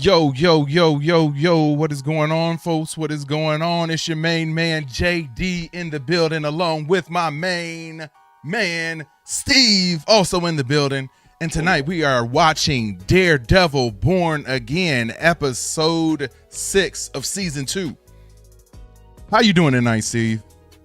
Yo, yo, yo, yo, yo, what is going on, folks? What is going on? It's your main man, JD, in the building, along with my main man, Steve, also in the building. And tonight we are watching Daredevil Born Again, episode 6 of season 2. How you doing tonight, Steve?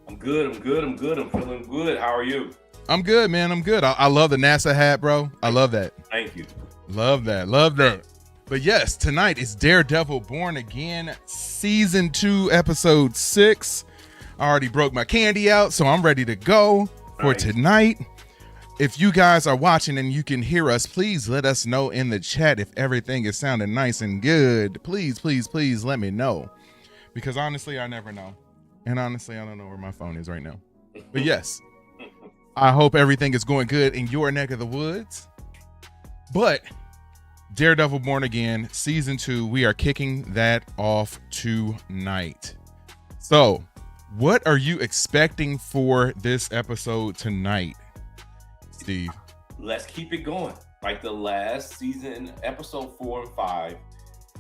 I'm good. I'm feeling good. How are you? I'm good, man. I'm good. I love the NASA hat, bro. I love that. Thank you. Love that. But yes, tonight is Daredevil Born Again, Season 2, Episode 6. I already broke my candy out, so I'm ready to go for tonight. If you guys are watching and you can hear us, please let us know in the chat if everything is sounding nice and good. Please let me know. Because honestly, I never know. And honestly, I don't know where my phone is right now. But yes, I hope everything is going good in your neck of the woods. But Daredevil Born Again, Season 2, we are kicking that off tonight. So, what are you expecting for this episode tonight, Steve? Let's keep it going. Like the last season, episode 4 and 5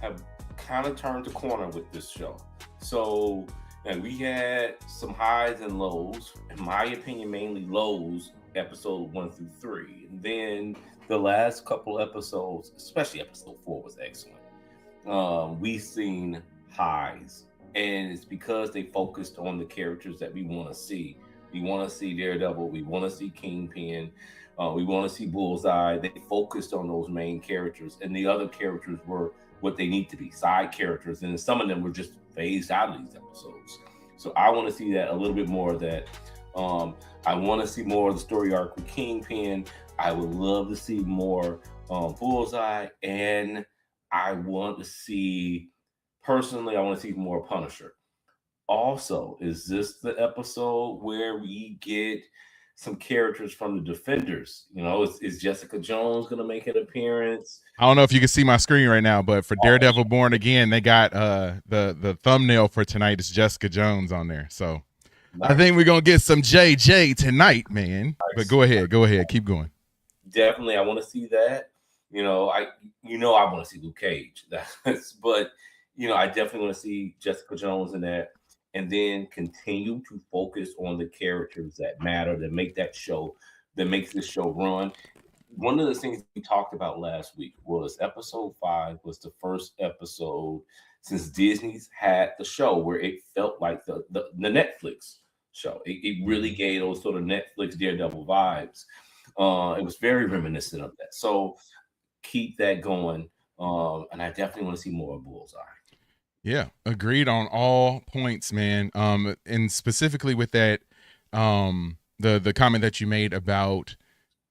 have kind of turned the corner with this show. So, and we had some highs and lows. In my opinion, mainly lows, episode 1 through 3. And then the last couple episodes, especially episode 4, was excellent. We've seen highs, and it's because they focused on the characters that we want to see. We want to see Daredevil. We want to see Kingpin. We want to see Bullseye. They focused on those main characters, and the other characters were what they need to be, side characters, and some of them were just phased out of these episodes. So I want to see that a little bit more of that. I want to see more of the story arc with Kingpin. I would love to see more Bullseye, and I want to see more Punisher. Also, is this the episode where we get some characters from the Defenders? You know, is Jessica Jones going to make an appearance? I don't know if you can see my screen right now, but for Daredevil Born Again, they got the thumbnail for tonight is Jessica Jones on there. So nice. I think we're going to get some JJ tonight, man. Nice. But go ahead, keep going. Definitely, I want to see that. I want to see Luke Cage. But I definitely want to see Jessica Jones in that, and then continue to focus on the characters that matter, that make this show run. One of the things we talked about last week was episode 5 was the first episode since Disney's had the show where it felt like the Netflix show. It really gave those sort of Netflix Daredevil vibes. It was very reminiscent of that. So keep that going. And I definitely want to see more of Bullseye. Yeah, agreed on all points, man. And specifically with that, the comment that you made about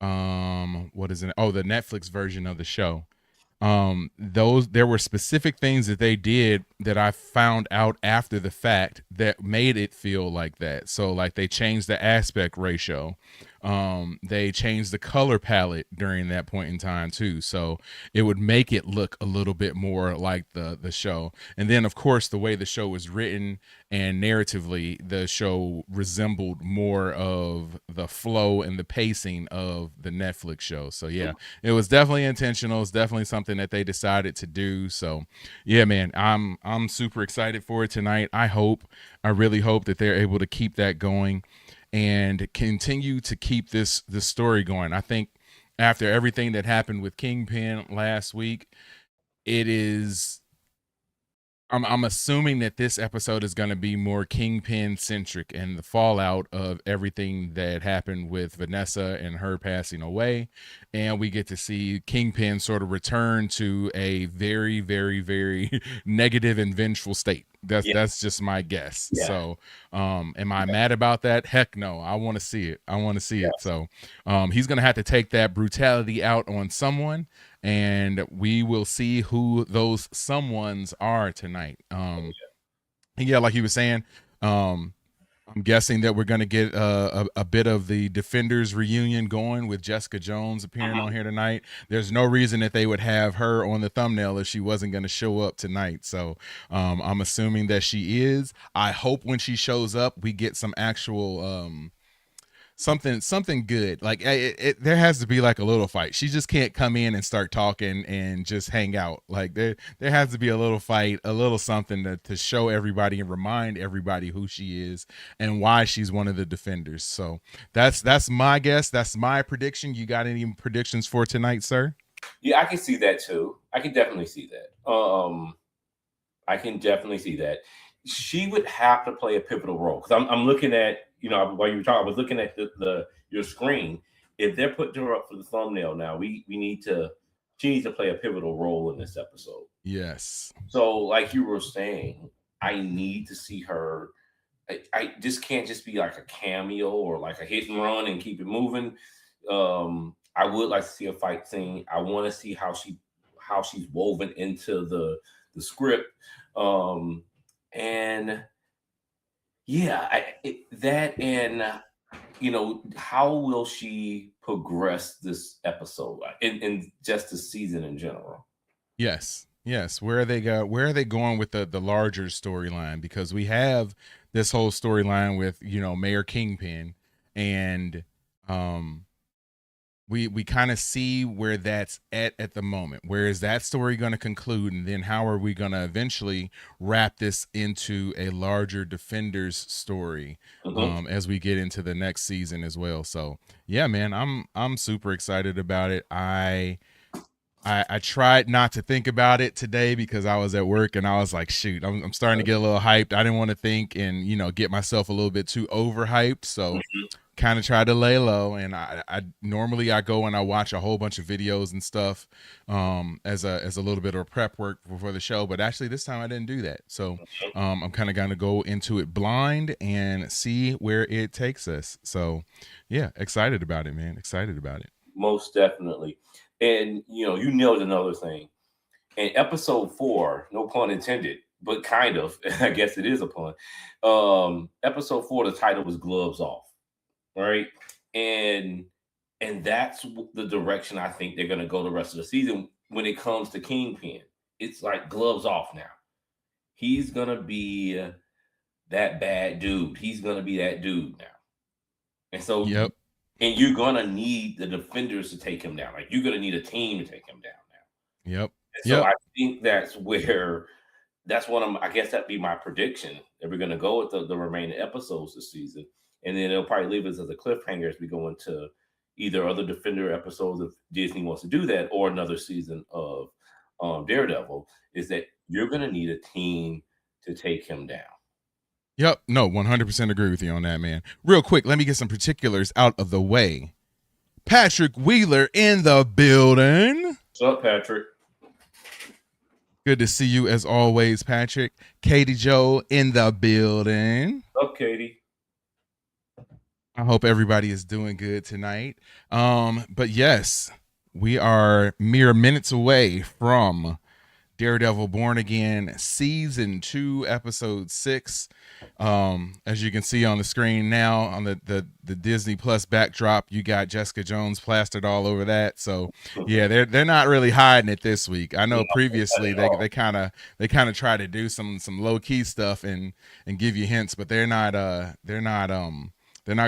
what is it? Oh, the Netflix version of the show. There were specific things that they did that I found out after the fact that made it feel like that. So like they changed the aspect ratio. They changed the color palette during that point in time too. So it would make it look a little bit more like the show. And then of course the way the show was written and narratively, the show resembled more of the flow and the pacing of the Netflix show. So yeah, it was definitely intentional. It's definitely something that they decided to do. So yeah, man, I'm super excited for it tonight. I really hope that they're able to keep that going and continue to keep this story going. I think after everything that happened with Kingpin last week, I'm assuming that this episode is going to be more Kingpin centric and the fallout of everything that happened with Vanessa and her passing away. And we get to see Kingpin sort of return to a very, very, very negative and vengeful state. That's just my guess. Yeah. So, am I mad about that? Heck no. I want to see it. It. So, he's going to have to take that brutality out on someone, and we will see who those someones are tonight. Yeah, like he was saying, I'm guessing that we're going to get a bit of the Defenders reunion going with Jessica Jones appearing on here tonight. There's no reason that they would have her on the thumbnail if she wasn't going to show up tonight. So I'm assuming that she is. I hope when she shows up, we get some actual something good. Like there has to be like a little fight. She just can't come in and start talking and just hang out. Like there has to be a little fight, a little something to show everybody and remind everybody who she is and why she's one of the defenders. So that's my guess. That's my prediction. You got any predictions for tonight, sir? Yeah, I can see that too. I can definitely see that. I can definitely see that. She would have to play a pivotal role because I'm looking at, while you were talking, I was looking at your screen. If they're putting her up for the thumbnail now, she needs to play a pivotal role in this episode. Yes. So, like you were saying, I need to see her. I just can't just be like a cameo or like a hit and run and keep it moving. I would like to see a fight scene. I want to see how she's woven into the script. And yeah, how will she progress this episode in just the season in general? Yes. Where are they going with the larger storyline? Because we have this whole storyline with Mayor Kingpin, and we kind of see where that's at the moment. Where is that story going to conclude, and then how are we going to eventually wrap this into a larger Defenders story as we get into the next season as well? So yeah, man, I'm super excited about it. I tried not to think about it today because I was at work and I was like, shoot, I'm starting to get a little hyped. I didn't want to think and get myself a little bit too overhyped. So kind of tried to lay low, and I normally I go and I watch a whole bunch of videos and stuff as a little bit of prep work before the show, but actually this time I didn't do that. So I'm kind of going to go into it blind and see where it takes us. So yeah, excited about it, man. Excited about it. Most definitely. And you nailed another thing. In episode 4, no pun intended, but kind of, I guess it is a pun. Episode 4, the title was Gloves Off. Right. And that's the direction I think they're going to go the rest of the season when it comes to Kingpin. It's like gloves off now. He's going to be that bad dude. He's going to be that dude now. And so, and you're going to need the Defenders to take him down. Like, you're going to need a team to take him down now. Yep. And so I think that's one of I guess that'd be my prediction that we're going to go with the remaining episodes this season. And then it'll probably leave us as a cliffhanger as we go into either other Defender episodes if Disney wants to do that, or another season of Daredevil, is that you're going to need a team to take him down. Yep. No, 100% agree with you on that, man. Real quick, let me get some particulars out of the way. Patrick Wheeler in the building. What's up, Patrick? Good to see you as always, Patrick. Katie Joe in the building. What's up, Katie? I hope everybody is doing good tonight. But yes, we are mere minutes away from Daredevil Born Again Season 2, Episode 6. As you can see on the screen now, on the Disney Plus backdrop, you got Jessica Jones plastered all over that. So yeah, they're not really hiding it this week. I know previously they kind of try to do some low key stuff and give you hints, but they're not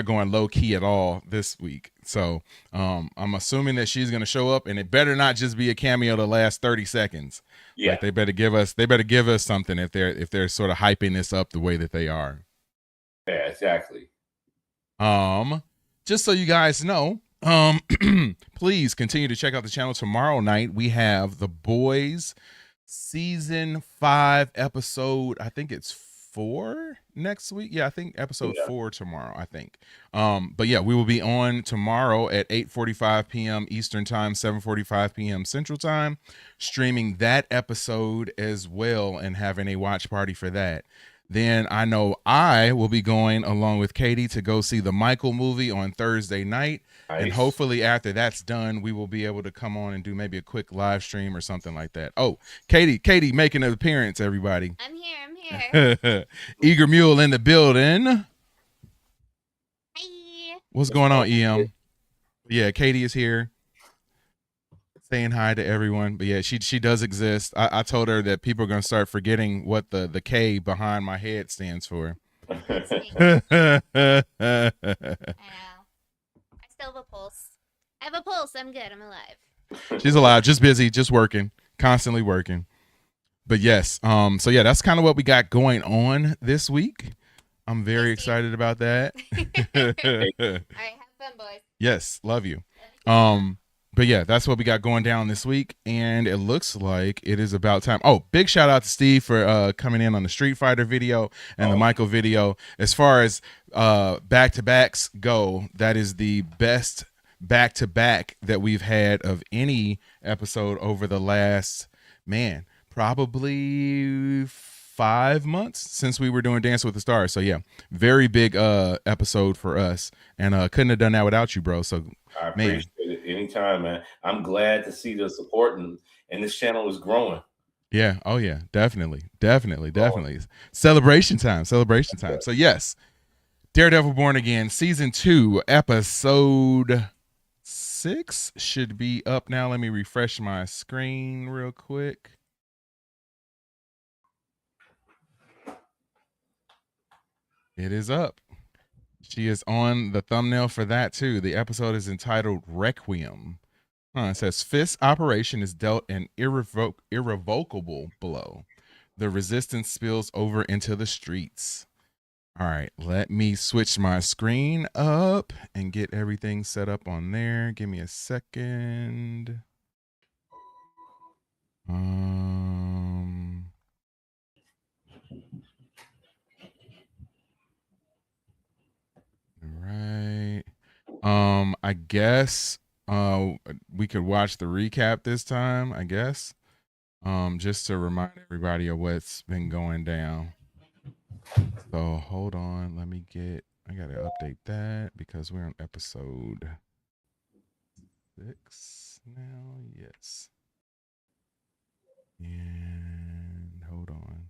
going low key at all this week. So I'm assuming that she's going to show up, and it better not just be a cameo the last 30 seconds. Yeah, like they better give us something if they're sort of hyping this up the way that they are. Yeah, exactly. Just so you guys know, please continue to check out the channel. Tomorrow night we have The Boys Season 5 episode, I think it's 4 next week. Yeah, I think episode 4 tomorrow, I think. But yeah, we will be on tomorrow at 8:45 p.m. Eastern Time, 7:45 p.m. Central Time, streaming that episode as well and having a watch party for that. Then I know I will be going along with Katie to go see the Michael movie on Thursday night. Nice. And hopefully after that's done, we will be able to come on and do maybe a quick live stream or something like that. Oh, Katie making an appearance, everybody. I'm here. Eager Mule in the building. Hi. What's going on, EM? Yeah, Katie is here. Saying hi to everyone. But yeah, she does exist. I told her that people are going to start forgetting what the K behind my head stands for. I know. still have a pulse. I have a pulse. I'm good. I'm alive. She's alive, just busy, just working, constantly working. But yes, so yeah, that's kind of what we got going on this week. I'm very excited about that. All right, have fun, boys. Yes, love you. Love you. But yeah, that's what we got going down this week, and it looks like it is about time. Oh, big shout out to Steve for coming in on the Street Fighter video and the Michael video. As far as back-to-backs go, that is the best back-to-back that we've had of any episode over the last, probably 5 months since we were doing Dance with the Stars. So yeah, very big episode for us, and couldn't have done that without you, bro. So I appreciate it anytime, man. I'm glad to see the support, and this channel is growing. Yeah. Oh yeah. Definitely. Celebration time. Yeah. So yes, Daredevil Born Again season 2 episode 6 should be up now. Let me refresh my screen real quick. It is up. She is on the thumbnail for that too. The episode is entitled Requiem. It says Fisk's operation is dealt an irrevocable blow. The resistance spills over into the streets. All right, let me switch my screen up and get everything set up on there. Give me a second. All right. I guess we could watch the recap this time, I guess. Just to remind everybody of what's been going down. So hold on, I gotta update that because we're on episode 6 now. Yes. And hold on.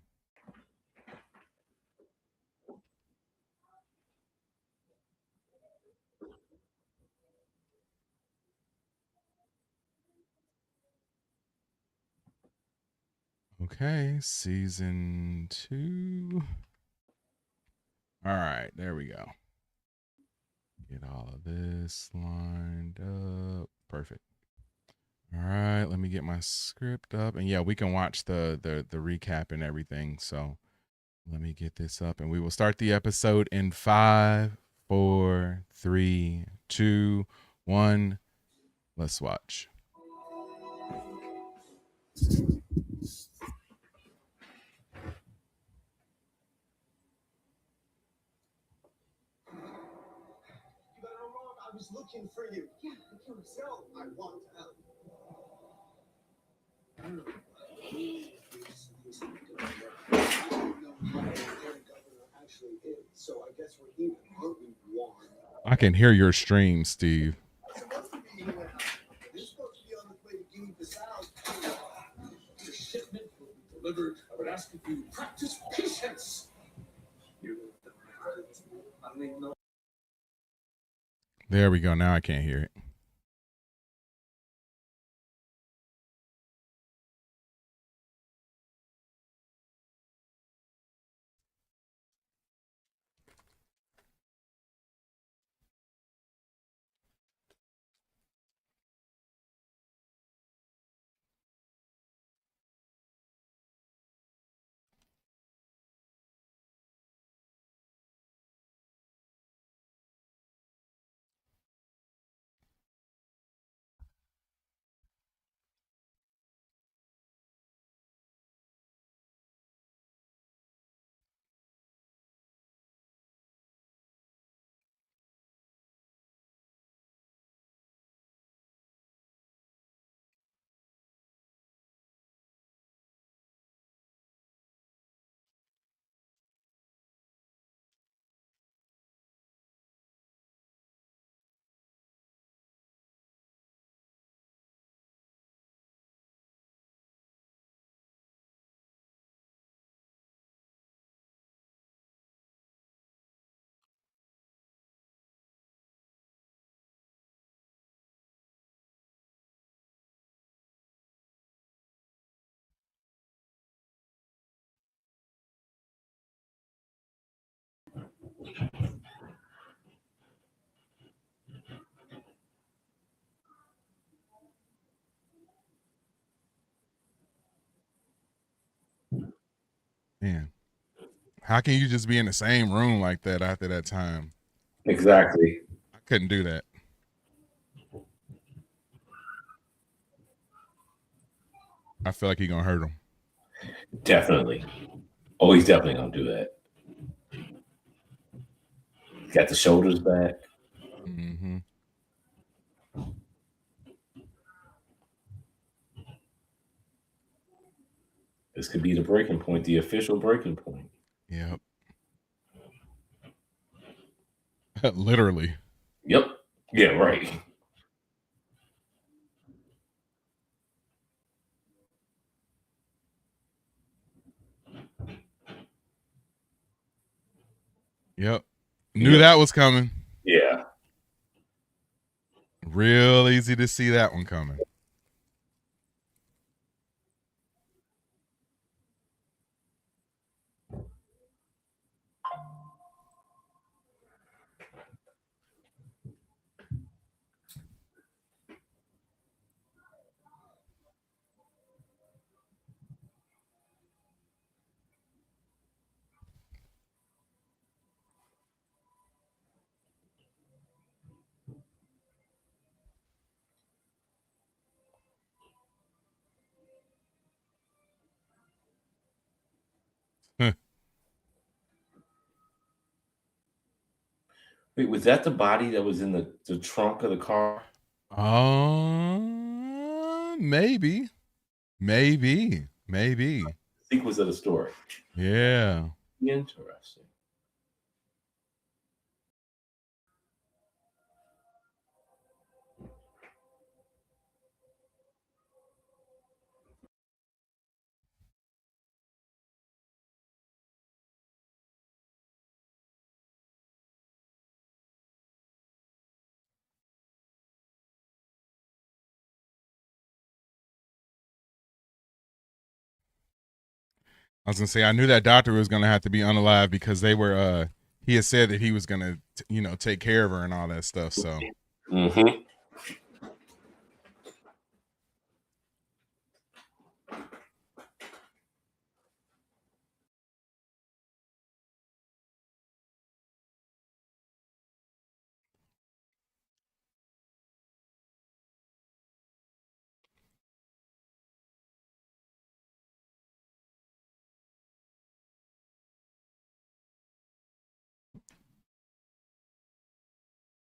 Okay, season 2. All right, there we go. Get all of this lined up. Perfect. All right, let me get my script up, and yeah, we can watch the recap and everything. So let me get this up, and we will start the episode in 5, 4, 3, 2, 1. Let's watch. I was looking for you. Yeah, so I want to help. I don't know what the governor actually is, so I guess we're even, aren't we? One. I can hear your stream, Steve. This supposed to be on the way to Guinea Bissau. The shipment will be delivered. I would ask if you practice patience. I don't even know. There we go. Now I can't hear it. Man, how can you just be in the same room like that after that time? Exactly. I couldn't do that. I feel like he's gonna hurt him. Definitely. Oh, he's definitely gonna do that. Got the shoulders back. Mm-hmm. This could be the breaking point, the official breaking point. Yep. Literally. Yep. Yeah, right. Yep. Knew that was coming. Yeah. Real easy to see that one coming. Wait, was that the body that was in the trunk of the car? Maybe. Sequence of the story. Yeah. Interesting. I was gonna say I knew that doctor was gonna have to be unalive because they were he had said that he was gonna take care of her and all that stuff. So Mm-hmm.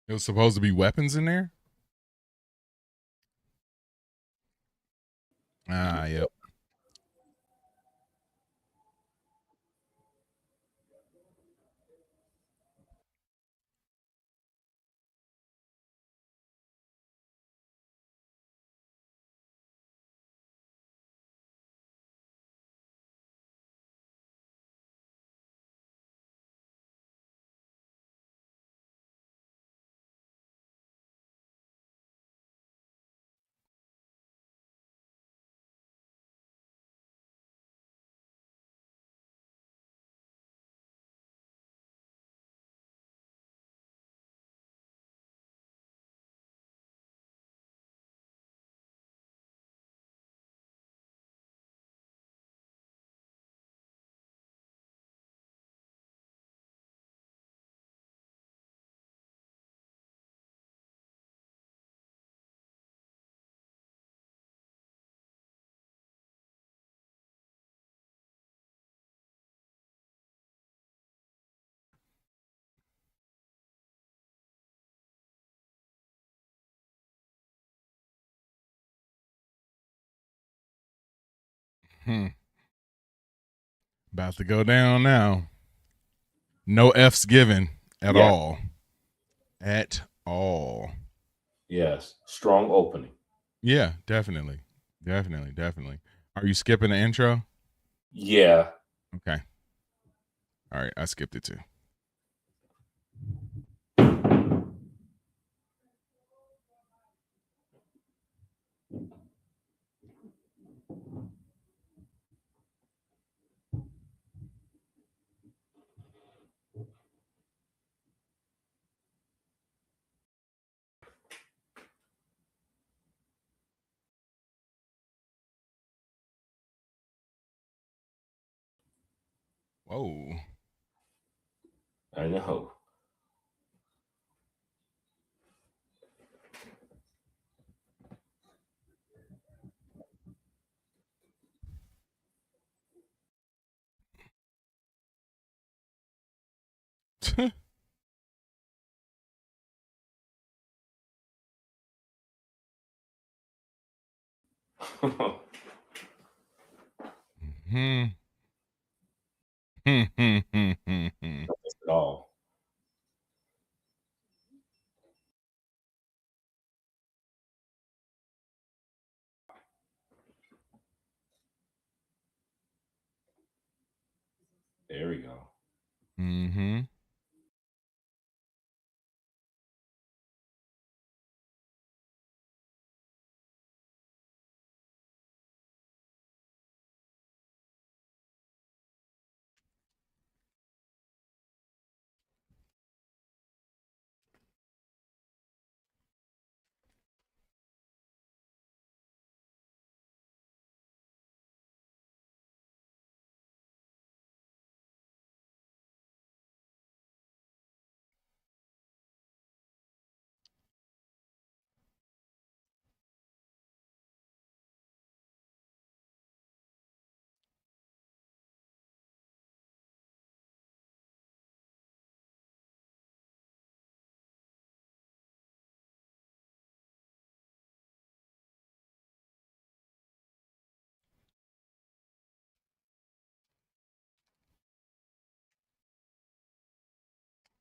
it was supposed to be weapons in there. Yep. About to go down now. No F's given at all. At all. Yes. Strong opening. Yeah, definitely. Are you skipping the intro? Yeah. Okay. All right, I skipped it too. Whoa. I know. Hmm. Hmm. Hmm. Hmm. Hmm. Not at all. There we go. Hmm.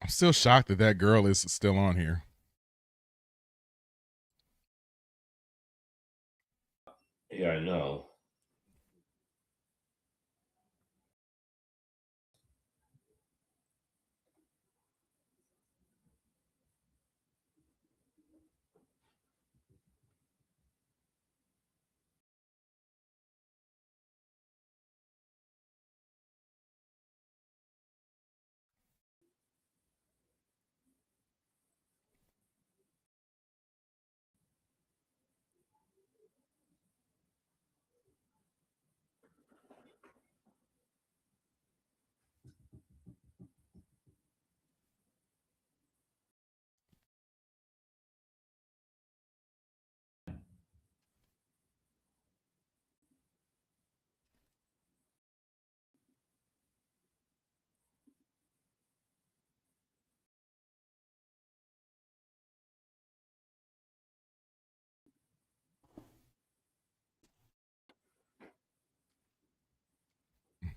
I'm still shocked that that girl is still on here. Yeah, I know.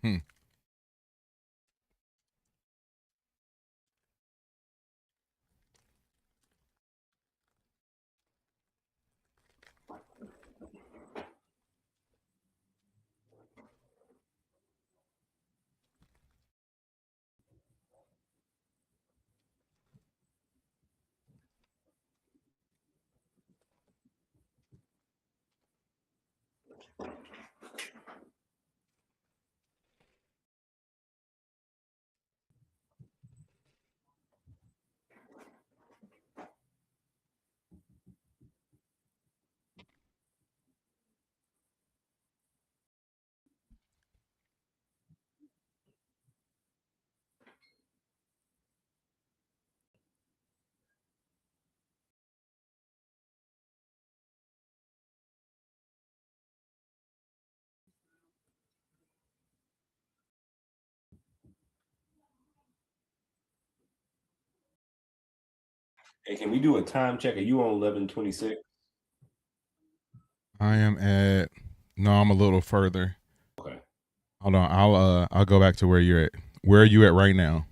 Hmm. Hey, can we do a time check? Are you on 11:26? I am at. No, I'm a little further. Okay. Hold on. I'll go back to where you're at. Where are you at right now?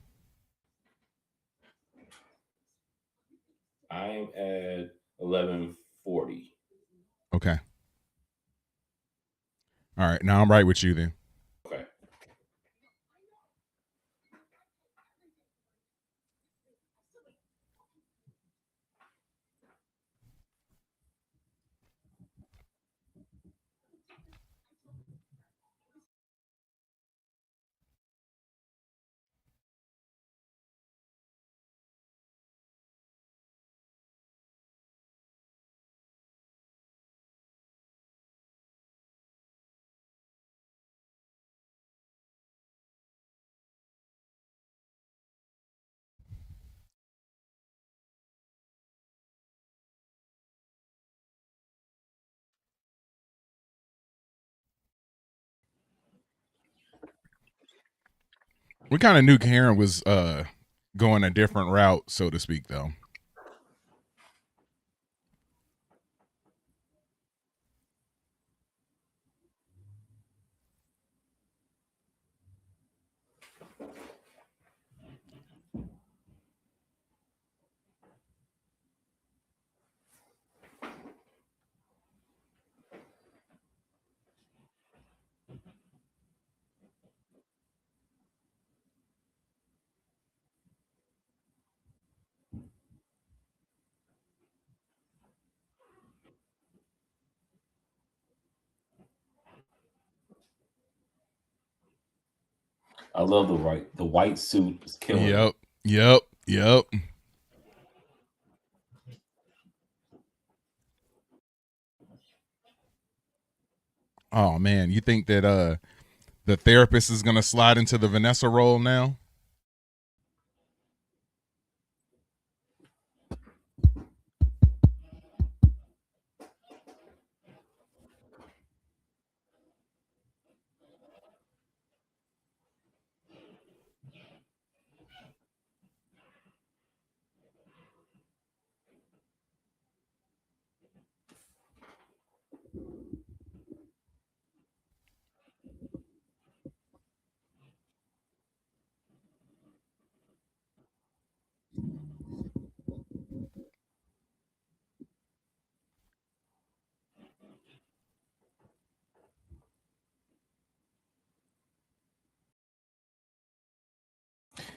I'm at 11:40. Okay. All right. Now I'm right with you then. Okay. We kind of knew Karen was going a different route, so to speak, though. I love the white suit is killing it. Yep. Oh man, you think that the therapist is gonna slide into the Vanessa role now?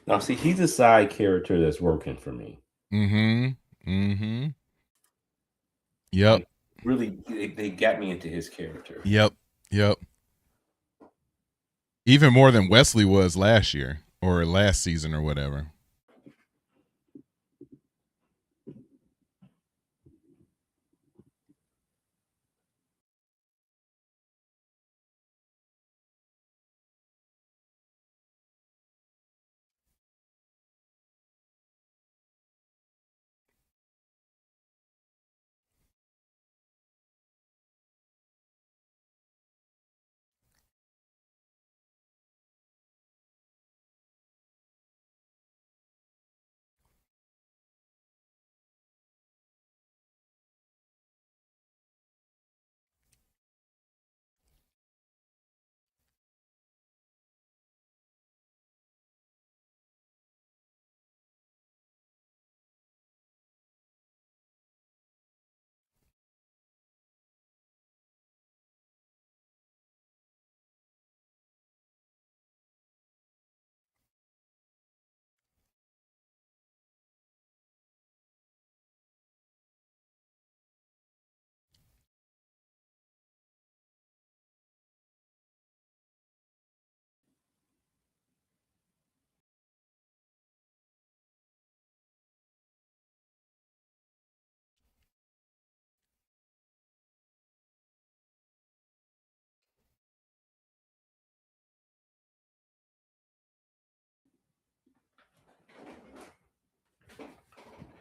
Now, see, he's a side character that's working for me. Yep. Like, really, they got me into his character. Yep. Even more than Wesley was last year or last season or whatever.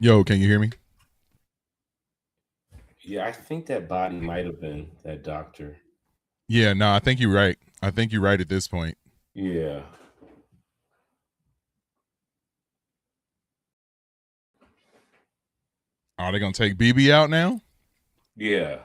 Yo, can you hear me? Yeah, I think that body might have been that doctor. Yeah, no, I think you're right. I think you're right at this point. Yeah. Are they gonna take BB out now? Yeah.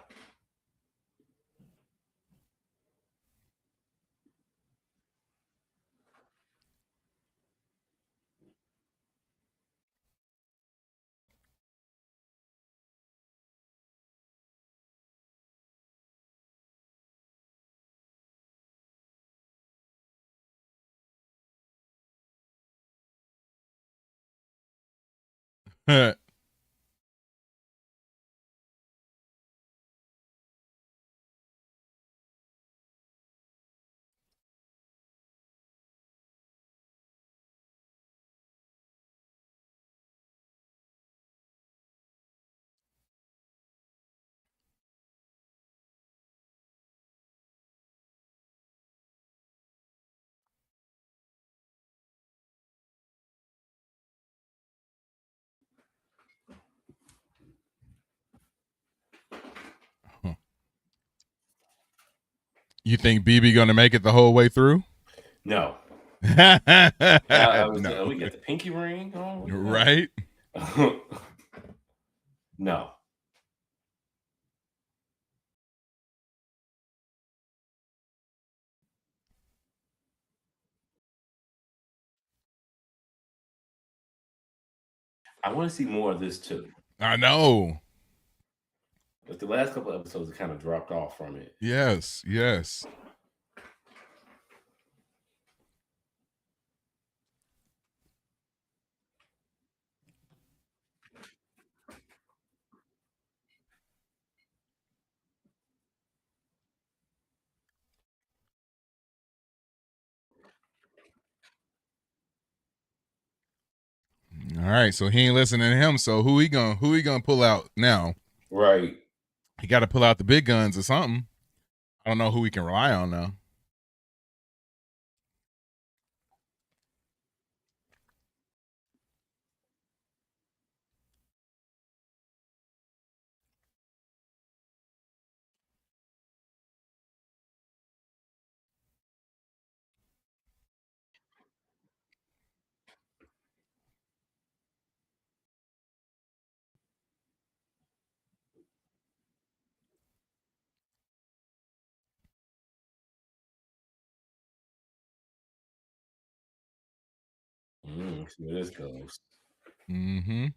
You think BB gonna make it the whole way through? No. No. We got the pinky ring. Oh, Right? No. I want to see more of this too. I know. But the last couple episodes kind of dropped off from it. Yes. All right, so he ain't listening to him. So who he gonna pull out now? Right. He got to pull out the big guns or something. I don't know who we can rely on now. See where this goes. Mm-hmm.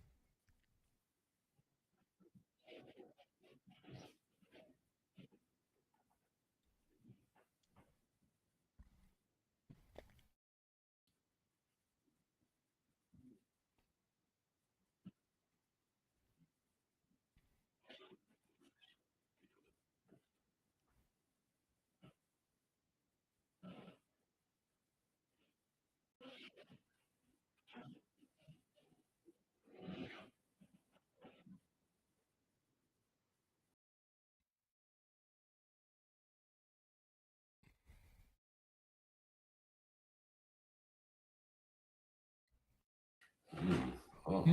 Oh.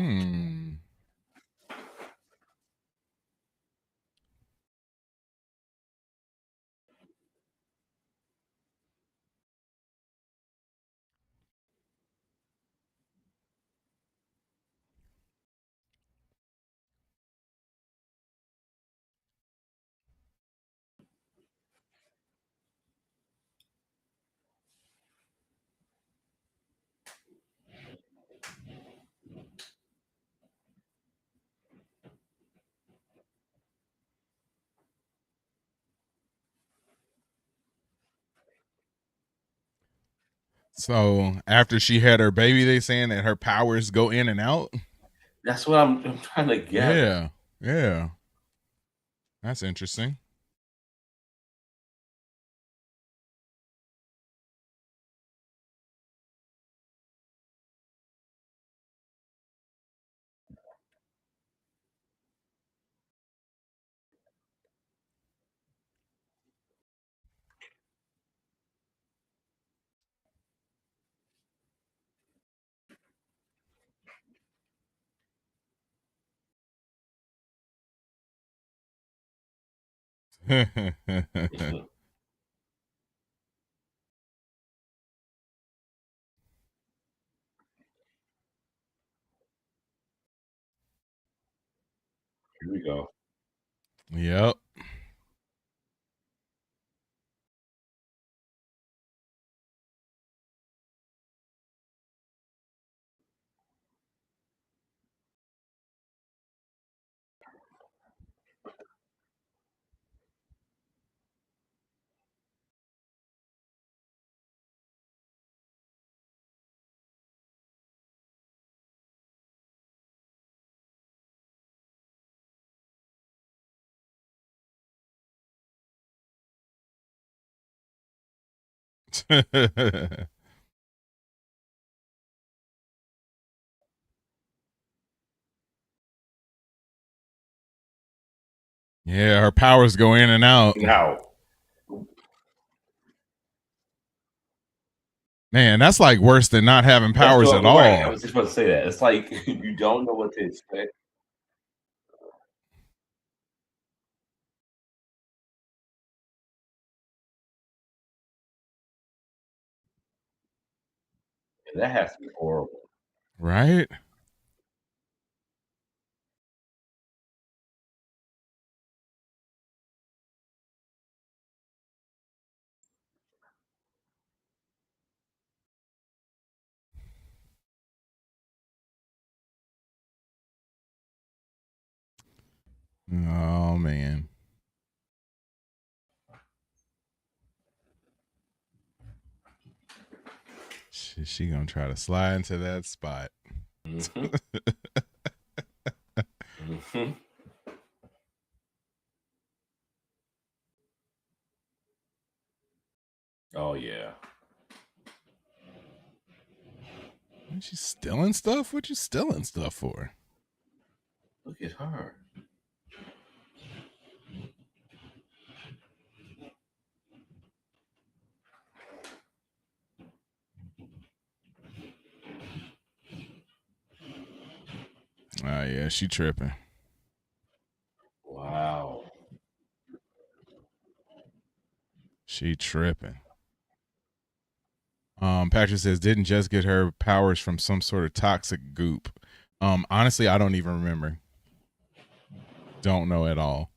So after she had her baby, they saying that her powers go in and out. That's what I'm trying to get. Yeah. That's interesting. Here we go. Yep. Yeah, her powers go in and out. Now, Man, that's like worse than not having powers at all. right. I was just about to say that. It's like you don't know what to expect. that has to be horrible. Right? Oh man. She gonna try to slide into that spot. Mm-hmm. Mm-hmm. Oh yeah. She's stealing stuff? What you stealing stuff for? Look at her. Oh yeah, she tripping. Wow. She tripping. Patrick says, didn't Jess get her powers from some sort of toxic goop? Honestly, I don't even remember. Don't know at all.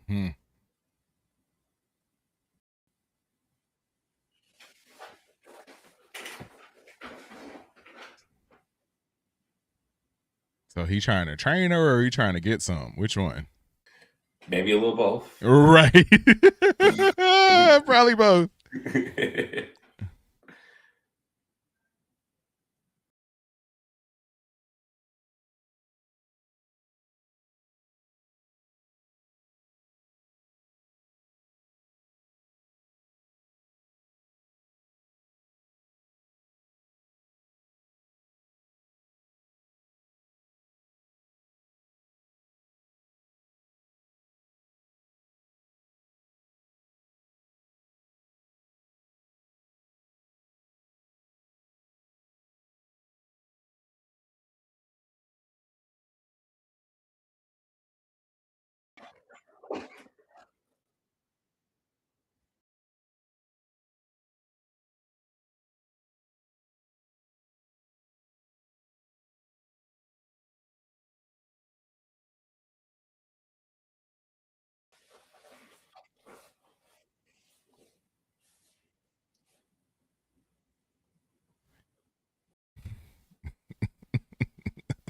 Hmm. So he trying to train her or he trying to get some? Which one? Maybe a little both. Right. Probably both.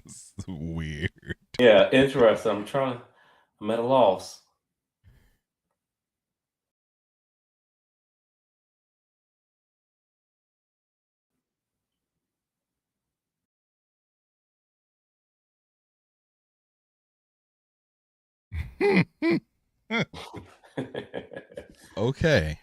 It's weird. Yeah, interesting. I'm at a loss. Okay.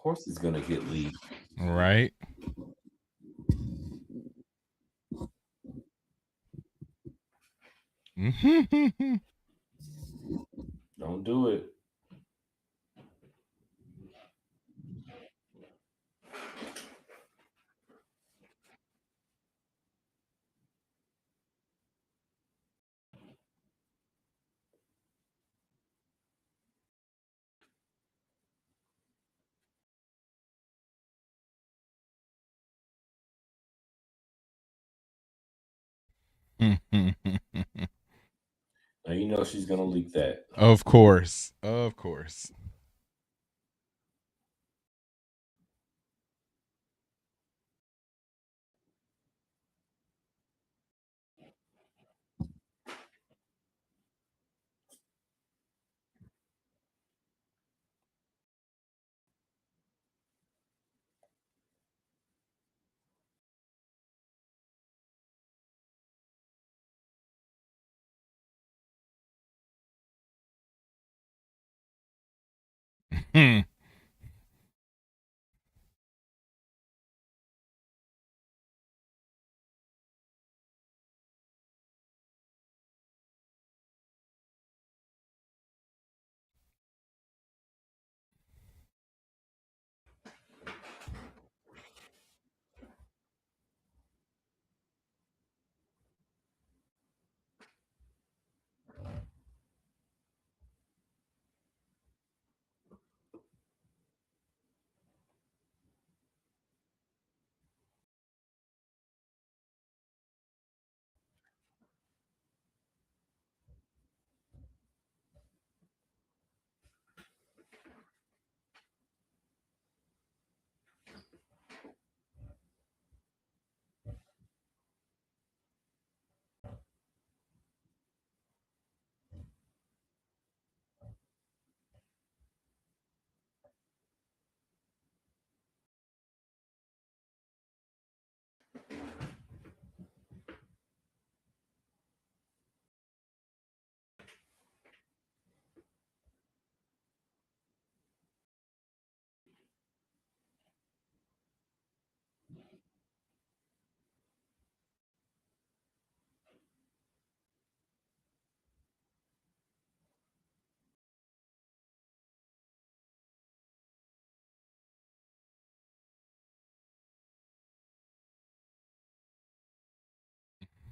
course he's gonna get leaked. Right. Don't do it. Now you know she's gonna leak that. Of course. Of course.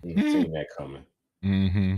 Seeing that coming. Mm-hmm.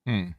Hmm.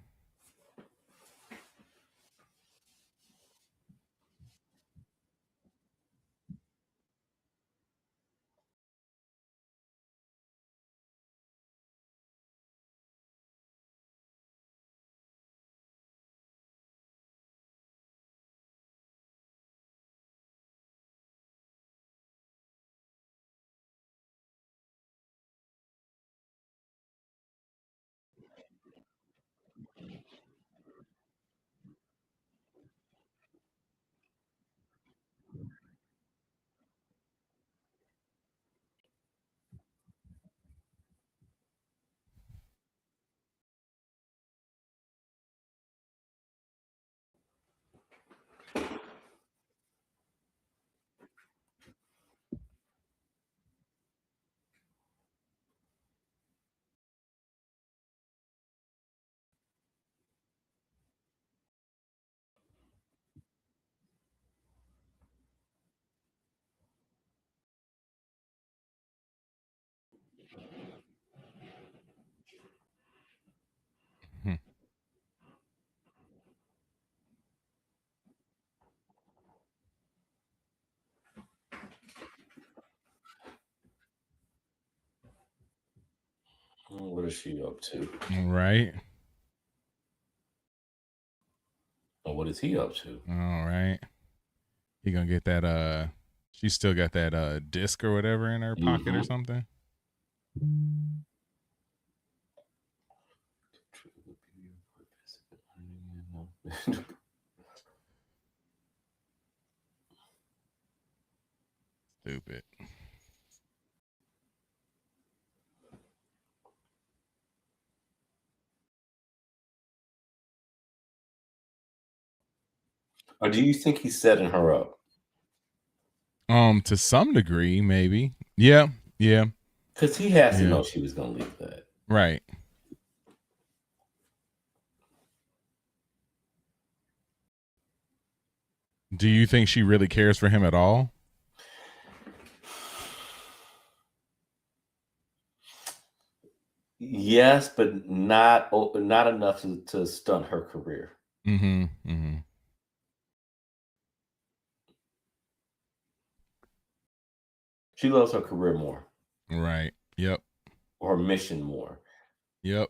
What is she up to? Right. And what is he up to? All right. He gonna get that she still got that disc or whatever in her pocket or something. Stupid. Or do you think he's setting her up? To some degree, maybe. Yeah. Because he has to know she was gonna leave that. Right. Do you think she really cares for him at all? Yes, but not enough to stunt her career. She loves her career more. Right. Yep. Or her mission more. Yep.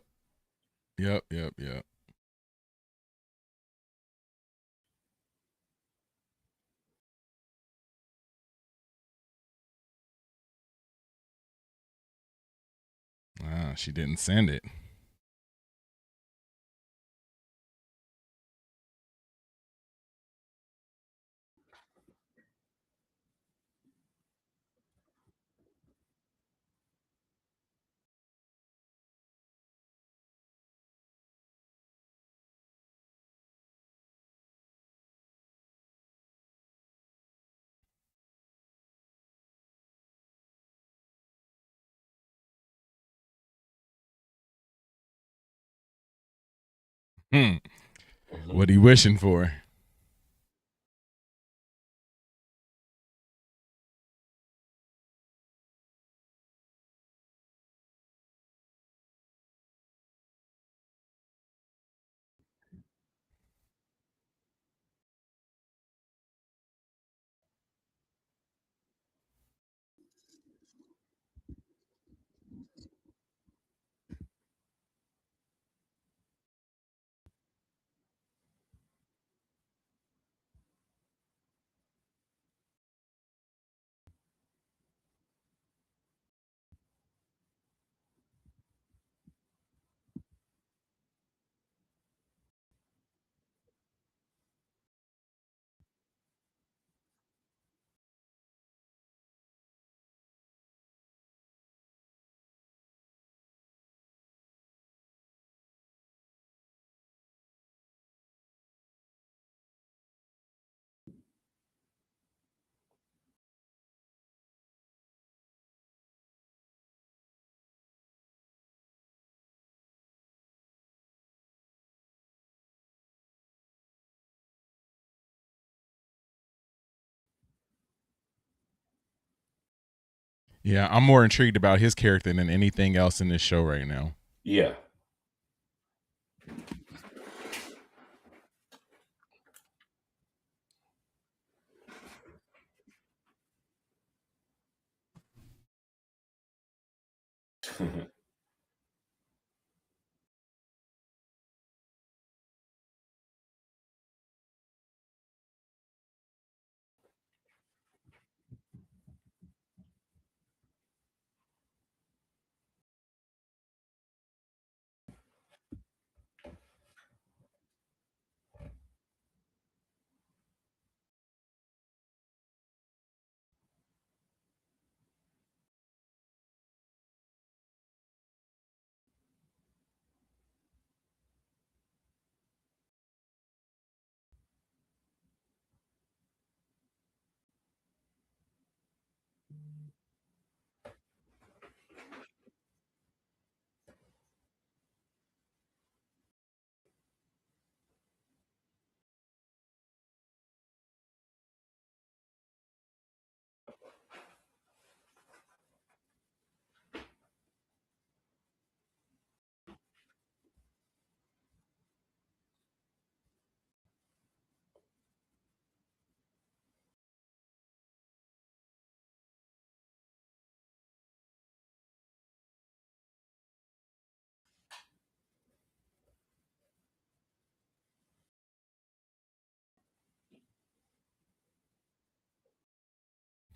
She didn't send it. What are you wishing for? Yeah, I'm more intrigued about his character than anything else in this show right now. Yeah.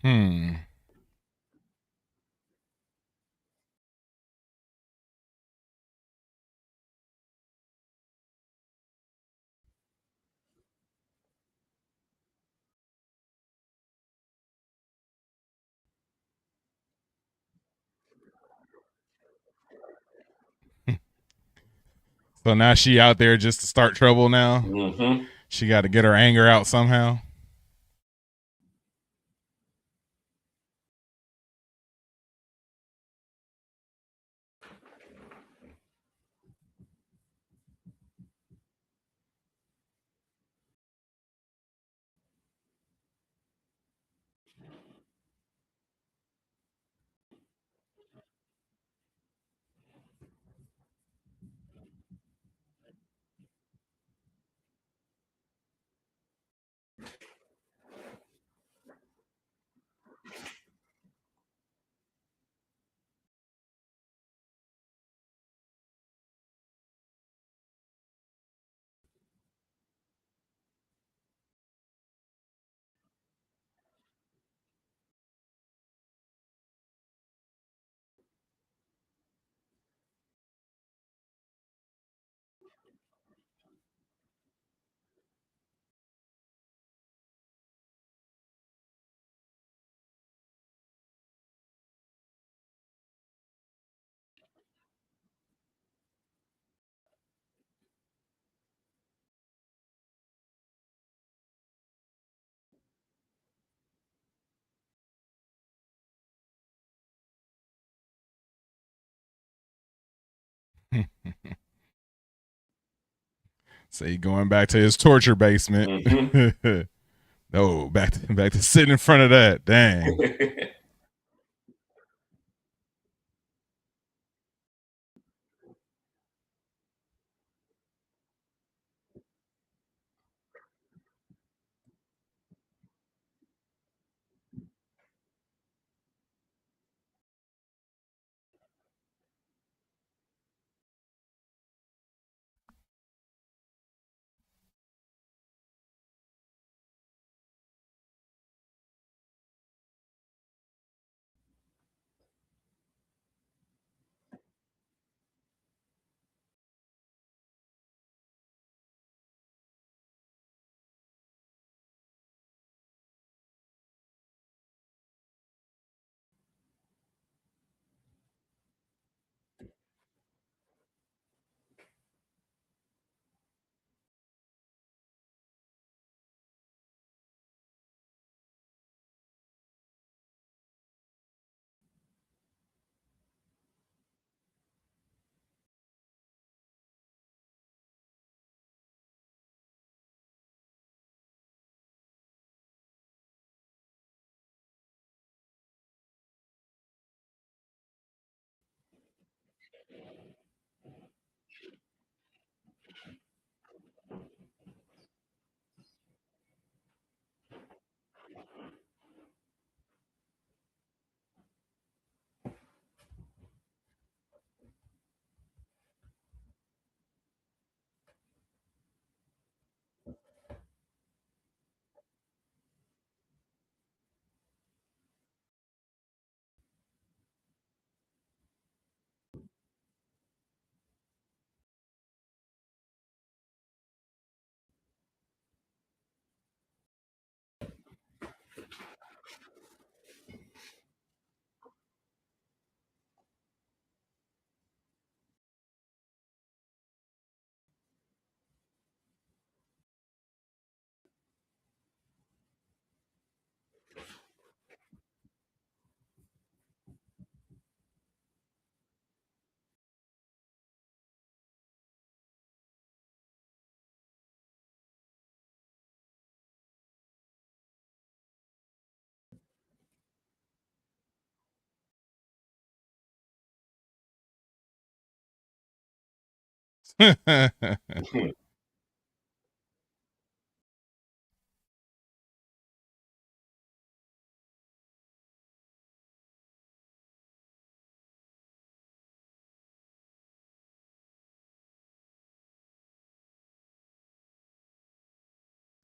Hmm. So now she out there just to start trouble now. Mm-hmm. She got to get her anger out somehow. So he going back to his torture basement. Mm-hmm. No, back to sitting in front of that. Dang.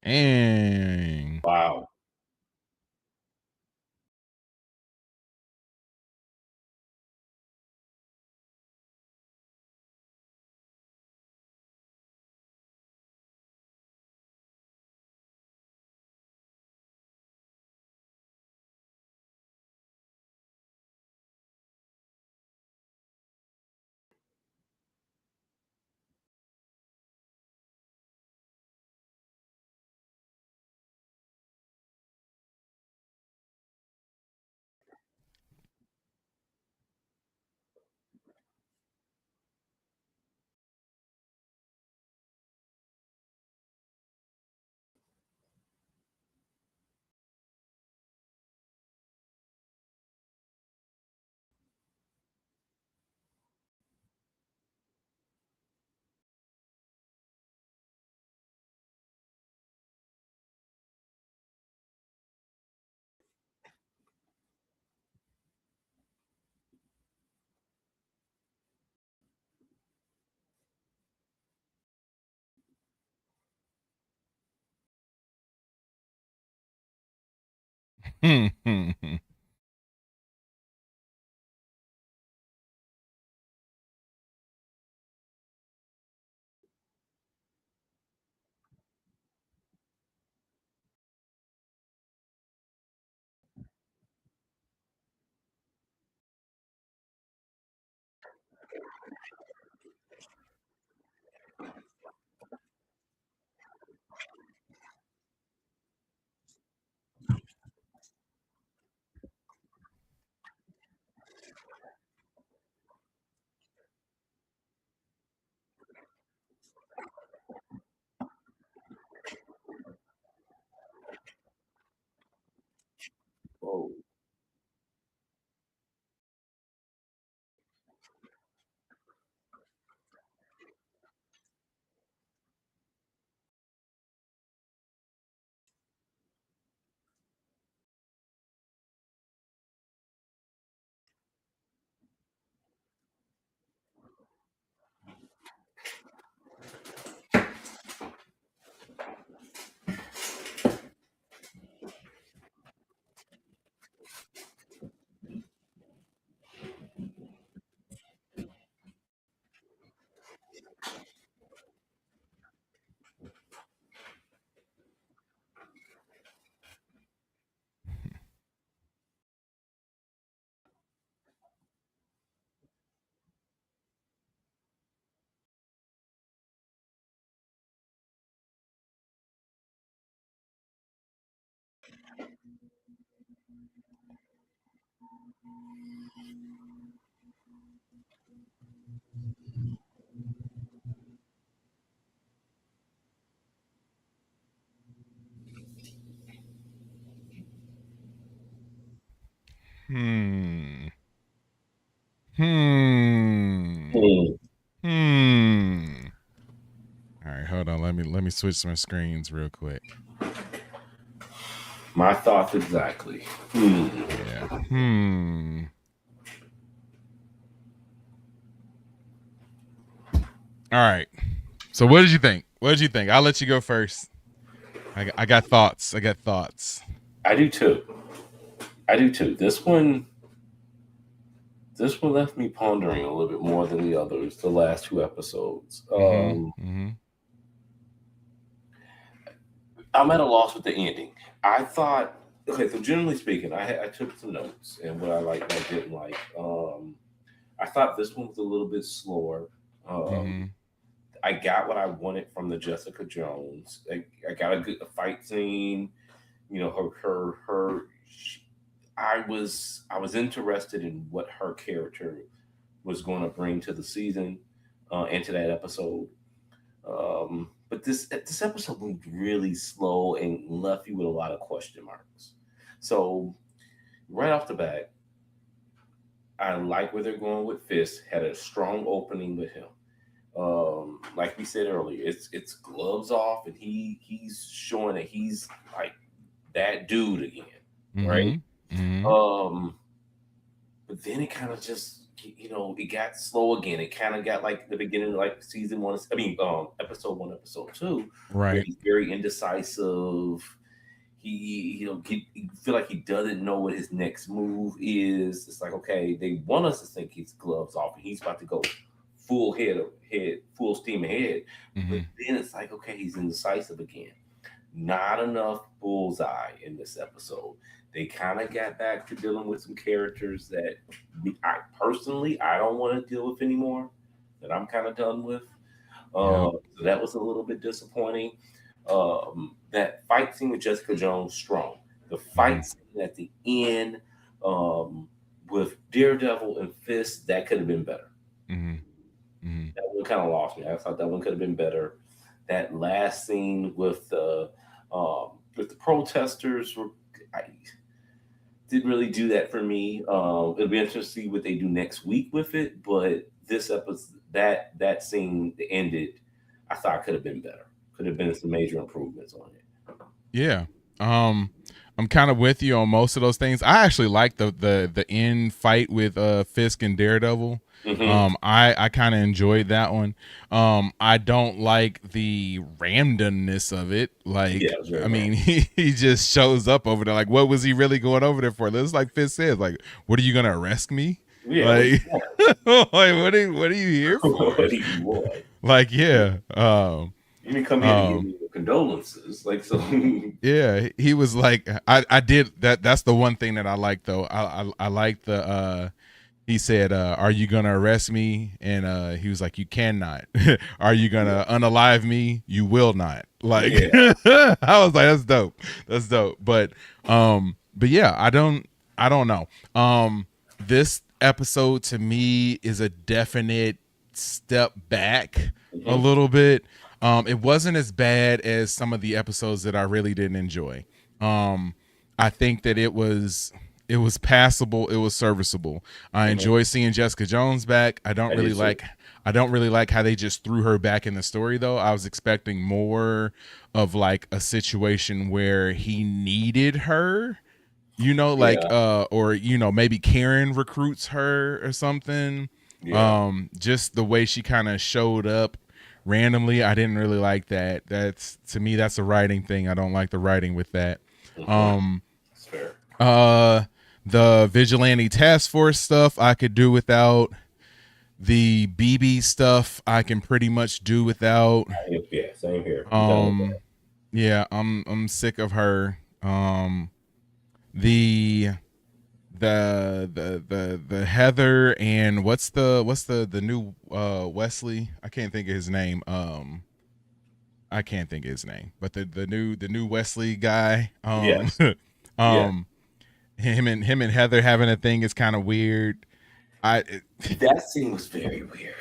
Dang. Wow. Oh, Hmm. Hmm. hmm. Hmm. All right, hold on. Let me switch my screens real quick. My thoughts exactly. Yeah. All right. So what did you think? What did you think? I'll let you go first. I got thoughts. I got thoughts. I do too. I do too. This one left me pondering a little bit more than the others. The last two episodes. I'm at a loss with the ending. I thought, okay, so generally speaking, I took some notes and what I liked, what I didn't like. I thought this one was a little bit slower. I got what I wanted from the Jessica Jones. I got a good fight scene. You know, I was interested in what her character was going to bring to the season and to that episode. But this episode moved really slow and left you with a lot of question marks. So right off the bat, I like where they're going with Fisk. Had a strong opening with him. Like we said earlier, it's gloves off, and he's showing that he's like that dude again, right? Um, but then it kind of just it got slow again. It kind of got like the beginning of like season one. I mean, episode one, episode two, where Right. he's very indecisive. He feel like he doesn't know what his next move is. It's like, okay, they want us to think he's gloves off and he's about to go full steam ahead. But then it's like, okay, he's indecisive again. Not enough bullseye in this episode. They kind of got back to dealing with some characters that I don't want to deal with anymore. That I'm kind of done with. So that was a little bit disappointing. That fight scene with Jessica Jones strong. The fight scene at the end with Daredevil and Fist, that could have been better. That one kind of lost me. I thought that one could have been better. That last scene with the protesters I didn't really do that for me. It'll be interesting to see what they do next week with it. But this episode, that scene that ended, I thought could have been better. Could have been some major improvements on it. Yeah. I'm kind of with you on most of those things. I actually like the end fight with Fisk and Daredevil. Mm-hmm. I kind of enjoyed that one. I don't like the randomness of it. Yeah, Like, it was very I mean, random. he just shows up over there. Like, what was he really going over there for? This like Fisk says, like, what are you gonna arrest me? Yeah, what do Like, you want? like what are you here What for? do you want? Like, yeah. You didn't come here to give Um, me your condolences. Like, so. Yeah, he was like, I did that. That's the one thing that I like though. I like the he said, are you gonna arrest me? And he was like, you cannot. Are you gonna unalive me? You will not. Like, Yeah. I was like, that's dope. That's dope. But yeah, I don't know. This episode to me is a definite step back a Mm-hmm. little bit. It wasn't as bad as some of the episodes that I really didn't enjoy. I think that it was passable, it was serviceable. I Mm-hmm. enjoy seeing Jessica Jones back. I did too. I don't really like how they just threw her back in the story though. I was expecting more of like a situation where he needed her, like Yeah. or maybe Karen recruits her or something. Yeah. Just the way she kind of showed up randomly, I didn't really like that. That's, to me, that's a writing thing. I don't like the writing with that. Mm-hmm. um That's fair. the Vigilante Task Force stuff I could do without. The BB stuff I can pretty much do without. Yeah, same here. I'm done with that. Yeah, I'm sick of her. The the Heather and what's the new Wesley? I can't think of his name. I can't think of his name, but the new Wesley guy. Yes. Yeah. Um, him and Heather having a thing is kind of weird. That scene was very weird.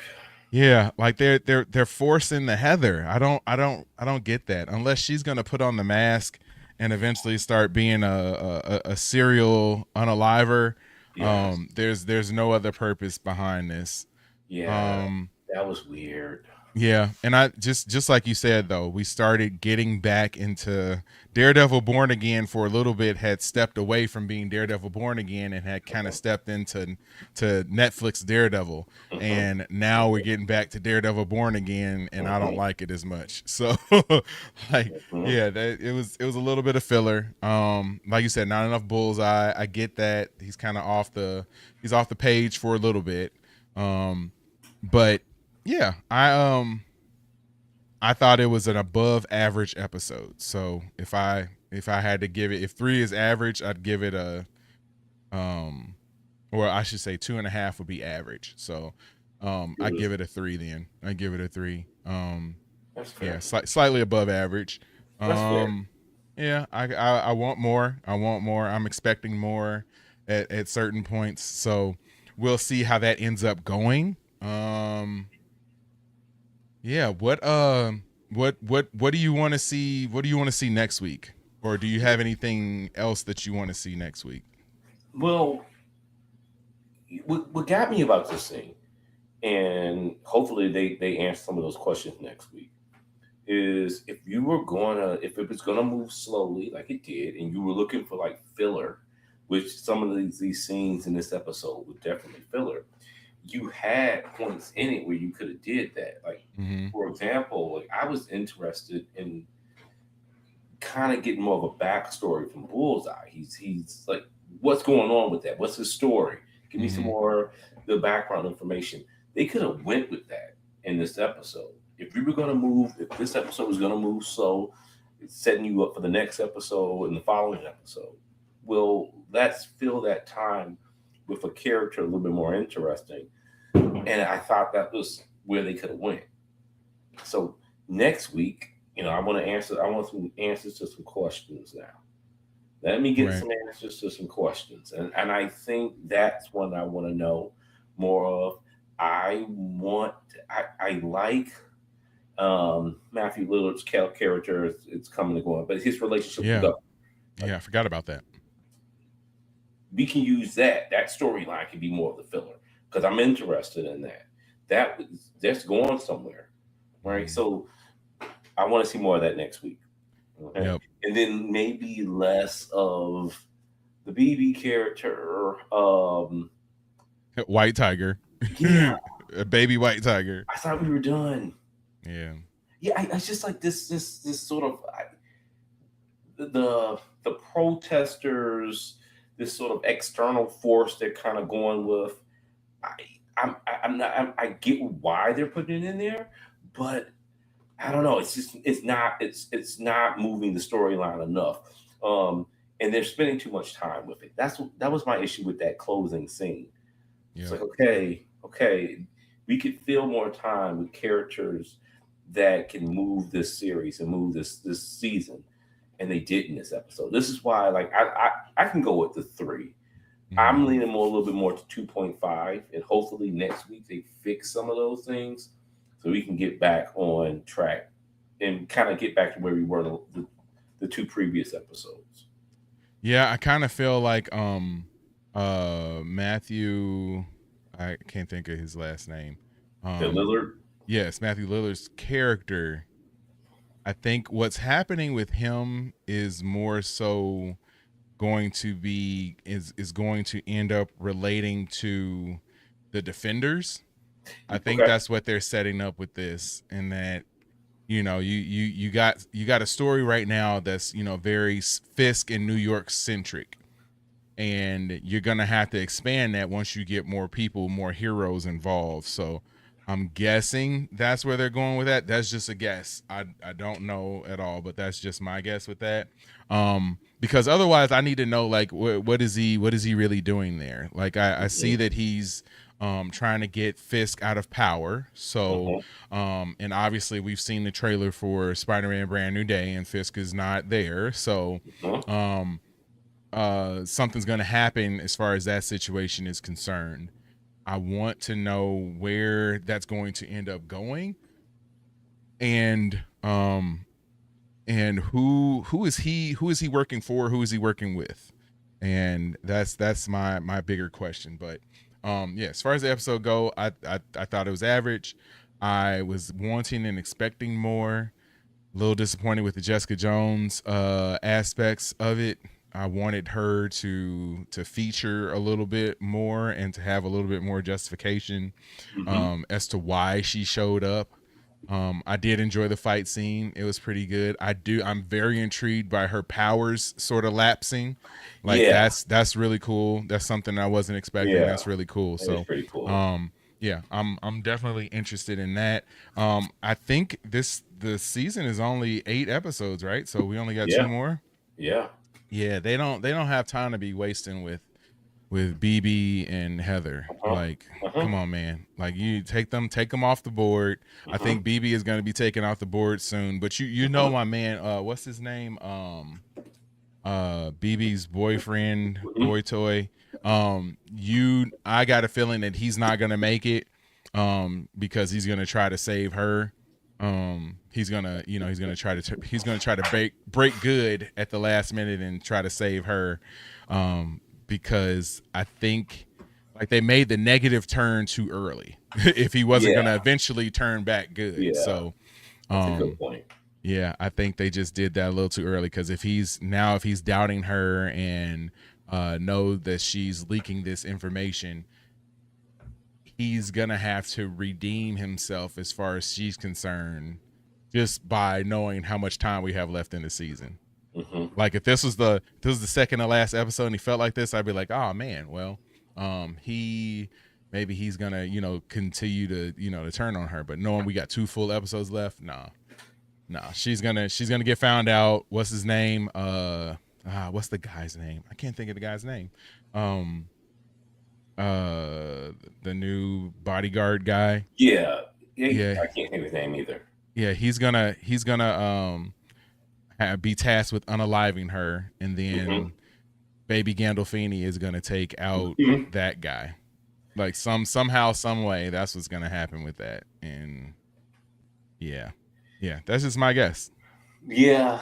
Yeah, like they're forcing the Heather. I don't get that unless she's gonna put on the mask and eventually start being a serial unaliver. Yes. There's no other purpose behind this. Yeah. Um, That was weird. yeah, and I just like you said though, we started getting back into Daredevil Born Again for a little bit. Had stepped away from being Daredevil Born Again and had kind of stepped into Netflix Daredevil, Mm-hmm. and now we're getting back to Daredevil Born Again, and I don't Mm-hmm. like it as much. So, like, Mm-hmm. yeah, it was a little bit of filler. Like you said, not enough bullseye. I get that he's kind of he's off the page for a little bit. But yeah, I thought it was an above average episode. So if I had to give it, if 3 is average, I'd give it a or I should say 2.5 would be average. So I give it a 3 then. I give it a 3. That's fair. Yeah, slightly above average. That's fair. Yeah, I want more. I want more. I'm expecting more at certain points. So we'll see how that ends up going. Yeah, what do you want to see? What do you want to see next week? Or do you have anything else that you want to see next week? Well, what got me about this thing, and hopefully they answer some of those questions next week, is if if it was gonna move slowly like it did, and you were looking for like filler, which some of these scenes in this episode were definitely filler, you had points in it where you could have did that. Like, Mm-hmm. for example, like I was interested in kind of getting more of a backstory from Bullseye. He's like, what's going on with that? What's his story? Give me some Mm-hmm. more the background information. They could have went with that in this episode. If this episode was gonna move slow, it's setting you up for the next episode and the following episode. Well, let's fill that time with a character a little bit more interesting. And I thought that was where they could have went. So next week, I want some answers to some questions now. Let me get Right. some answers to some questions. And I think that's what I want to know more of. I like Matthew Lillard's character. It's coming and going, but his relationship with Yeah. God. Yeah, I forgot about that. We can use that storyline can be more of the filler because I'm interested in that. That's going somewhere, right? Mhm. So I want to see more of that next week. Okay. Yep. And then maybe less of the BB character. White tiger. Yeah, A baby white tiger. I thought we were done. Yeah. Yeah, I just like this sort of the protesters, this sort of external force they're kind of going with. I get why they're putting it in there, but I don't know. It's not moving the storyline enough. And they're spending too much time with it. That was my issue with that closing scene. Yeah. It's like, okay, we could fill more time with characters that can move this series and move this season, and they did in this episode. This is why, like, I can go with the 3. I'm leaning a little bit more to 2.5, and hopefully next week they fix some of those things so we can get back on track and kind of get back to where we were the 2 previous episodes. Yeah, I kind of feel like Matthew, I can't think of his last name. Lillard? Yes, Matthew Lillard's character. I think what's happening with him is more so going to be is going to end up relating to the Defenders. I think that's what they're setting up with this, and that you got a story right now that's very Fisk and New York centric, and you're gonna have to expand that once you get more people, more heroes involved. So I'm guessing that's where they're going with that. That's just a guess. I don't know at all, but that's just my guess with that. Because otherwise I need to know, like, what is he really doing there? Like, I see that he's trying to get Fisk out of power. So and obviously we've seen the trailer for Spider-Man Brand New Day, and Fisk is not there. So something's going to happen as far as that situation is concerned. I want to know where that's going to end up going, and who is he working for? Who is he working with? And that's my bigger question. But yeah, as far as the episode go, I thought it was average. I was wanting and expecting more. A little disappointed with the Jessica Jones aspects of it. I wanted her to feature a little bit more and to have a little bit more justification as to why she showed up. I did enjoy the fight scene. It was pretty good. I'm very intrigued by her powers sort of lapsing. Like, that's really cool. That's something I wasn't expecting. Yeah. That's really cool. So pretty cool. Yeah, I'm definitely interested in that. I think the season is only 8 episodes, right? So we only got 2 more. Yeah, they don't have time to be wasting with BB and Heather. Like, come on, man. Like, you take them off the board. I think BB is going to be taken off the board soon. But you know my man, what's his name? BB's boyfriend, boy toy. I got a feeling that he's not going to make it because he's going to try to save her. He's gonna try to break good at the last minute and try to save her, because I think, like, they made the negative turn too early. If he wasn't gonna eventually turn back good, so that's a good point. Yeah, I think they just did that a little too early, because if he's doubting her and know that she's leaking this information, he's gonna have to redeem himself as far as she's concerned, just by knowing how much time we have left in the season. Like, if this was the second to last episode and he felt like this, I'd be like, oh man, well, he's gonna continue to to turn on her. But knowing we got 2 full episodes left, nah, she's gonna get found out. What's his name? What's the guy's name? I can't think of the guy's name. The new bodyguard guy. Yeah. I can't think of his name either. Yeah, he's gonna be tasked with unaliving her, and then Baby Gandolfini is gonna take out that guy. Like, somehow, some way, that's what's gonna happen with that. And yeah, that's just my guess. Yeah,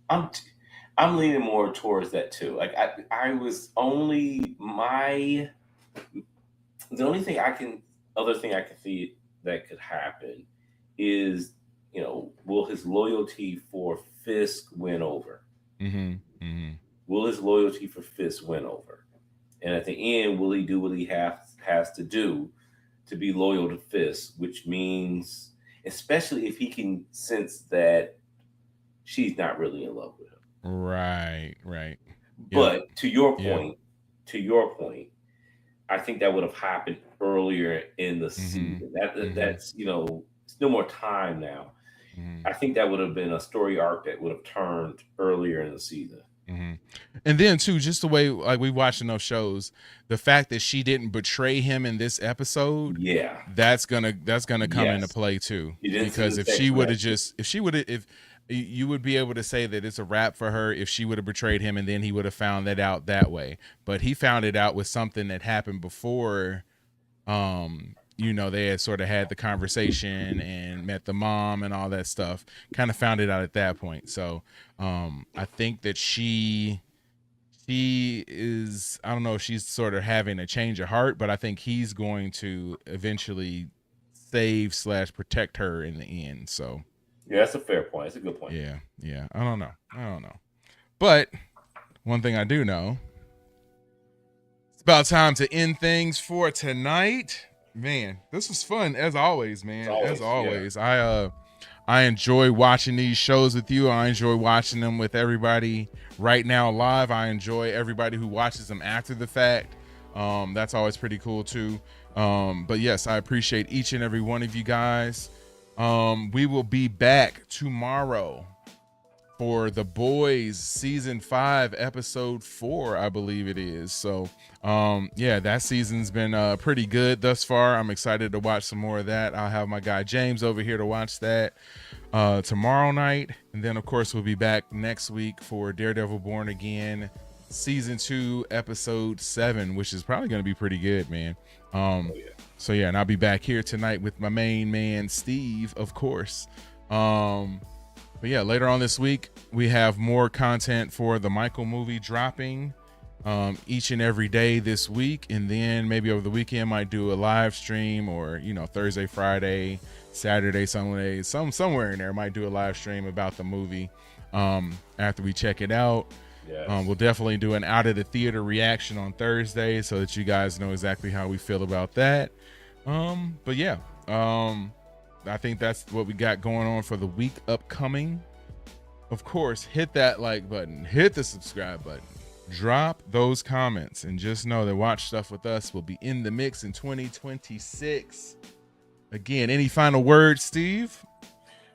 I'm leaning more towards that too. Like, I was only the only thing other thing I can see that could happen is will his loyalty for Fisk win over? Mm-hmm. Mm-hmm. Will his loyalty for Fisk win over? And at the end, will he do what he has to do to be loyal to Fisk? Which means, especially if he can sense that she's not really in love with him. Right. Yep. But to your Yep. point, I think that would have happened earlier in the season. That's it's no more time now. Mm-hmm. I think that would have been a story arc that would have turned earlier in the season. Mm-hmm. And then too, just the way like we watched enough shows, the fact that she didn't betray him in this episode, that's gonna come into play too. Because if you would be able to say that it's a wrap for her if she would have betrayed him and then he would have found that out that way. But he found it out with something that happened before. They had sort of had the conversation and met the mom and all that stuff. Kind of found it out at that point. So I think that she is, I don't know if she's sort of having a change of heart, but I think he's going to eventually save/protect her in the end. So yeah, that's a fair point. That's a good point. Yeah. I don't know. But one thing I do know, it's about time to end things for tonight. Man, this was fun as always, man. As always. Yeah. I enjoy watching these shows with you. I enjoy watching them with everybody right now live. I enjoy everybody who watches them after the fact. That's always pretty cool too. But yes, I appreciate each and every one of you guys. We will be back tomorrow for The Boys season 5 episode 4, I believe it is. So that season's been pretty good thus far. I'm excited to watch some more of that. I'll have my guy James over here to watch that tomorrow night, and then of course we'll be back next week for Daredevil Born Again season 2 episode 7, which is probably going to be pretty good, man. So yeah, and I'll be back here tonight with my main man Steve, of course. But yeah, later on this week, we have more content for the Michael movie dropping each and every day this week. And then maybe over the weekend, might do a live stream or, Thursday, Friday, Saturday, Sunday, somewhere in there, might do a live stream about the movie after we check it out. Yes. We'll definitely do an out of the theater reaction on Thursday so that you guys know exactly how we feel about that. But yeah, I think that's what we got going on for the week upcoming. Of course, hit that like button, hit the subscribe button, drop those comments, and just know that Watch Stuff With Us will be in the mix in 2026. Again, any final words, Steve?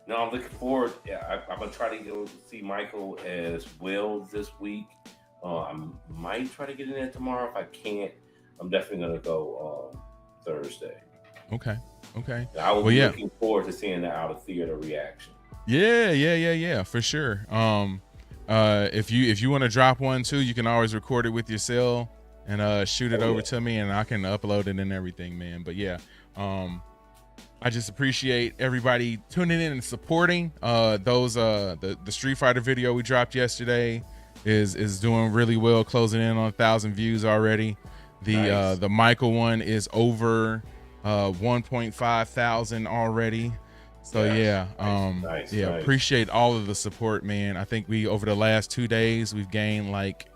No, I'm looking forward. Yeah, I'm going to try to go see Michael as well this week. I might try to get in there tomorrow. If I can't, I'm definitely going to go Thursday. Okay. I will be looking forward to seeing the out of theater reaction. Yeah, for sure. If you want to drop one too, you can always record it with your cell and shoot it over to me, and I can upload it and everything, man. But yeah, I just appreciate everybody tuning in and supporting. The Street Fighter video we dropped yesterday is doing really well, closing in on 1,000 views already. The Michael one is over 1.5 thousand already. So nice. Appreciate all of the support, man. I think over the last 2 days we've gained like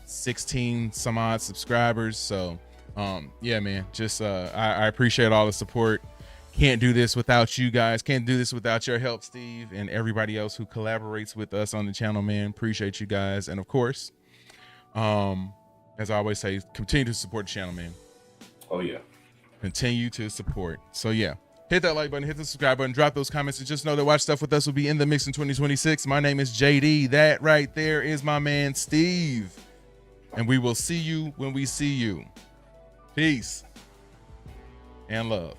16 some odd subscribers. So man, just I appreciate all the support. Can't do this without you guys. Can't do this without your help, Steve, and everybody else who collaborates with us on the channel, man. Appreciate you guys. And of course, as I always say, continue to support the channel, man. Oh yeah. Continue to support. So yeah, hit that like button, hit the subscribe button, drop those comments, and just know that Watch Stuff With Us will be in the mix in 2026. My name is JD. That right there is my man Steve. And we will see you when we see you. Peace and love.